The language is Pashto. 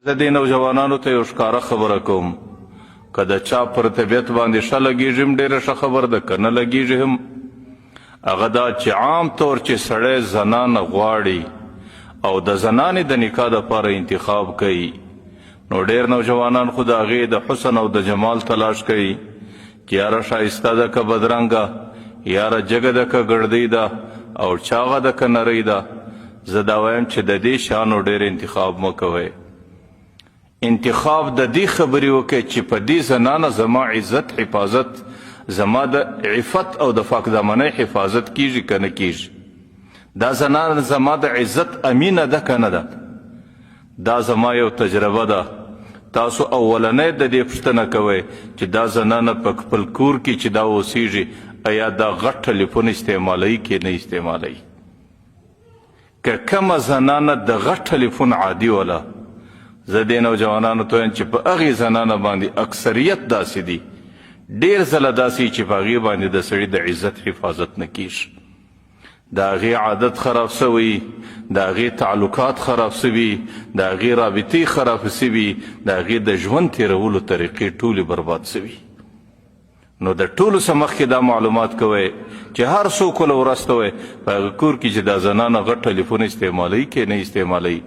زه دې نوجوانانو ته یو ښکاره خبره کوم که د چا پر طبیعت باندې ښه لګېږي هم ډېره ښه خبر ده که نه لګېږي هم هغه دا چې عام طور چې سړی زنانه غواړي او د زنانې د نکاح دپاره انتخاب کوي نو ډېر نوجوانان خو د هغې د حسن او د جمال تلاش کوي چې یاره ښایسته ده که بدرنګه یاره جګه ده که ګړدۍ ده او چاغه ده که نرۍ ده زه دا وایم چې د دې شیانو ډېر انتخاب مه کوئ انتخاب د دې خبرې وکړئ چې په دې زنانه زما عزت حفاظت زما د عفت او د پاک دامنۍ حفاظت کیږي که نه کیږي دا زنانه زما د عزت امینه ده که نه ده دا زما یو تجربه ده تاسو اولنی د دې پوښتنه کوئ چې دا زنانه په خپل کور کې چې دا اوسیږي ایا دا غټ ټلیفون استعمالوي که نه استعمالوي که کومه زنانه د غټ ټلیفون عادي وله زه دې نوجوانانو ته وایم چې په هغې زنانه باندې اکثریت داسې دي ډېر ځله داسې چې په هغې باندې د سړي د عزت حفاظت نه کیږي د هغې عادت خراب سوی د هغې تعلقات خراب سوي د هغې رابطې خراب سوي د هغې د ژوند تېرولو طریقې ټولې برباد سوي نو د ټولو څه مخکې دا معلومات کوئ چې هر څوک له ورځ ته وایي په هغه کور کې چې دا زنانه غټ ټلیفون استعمالوي که نه استعمالوي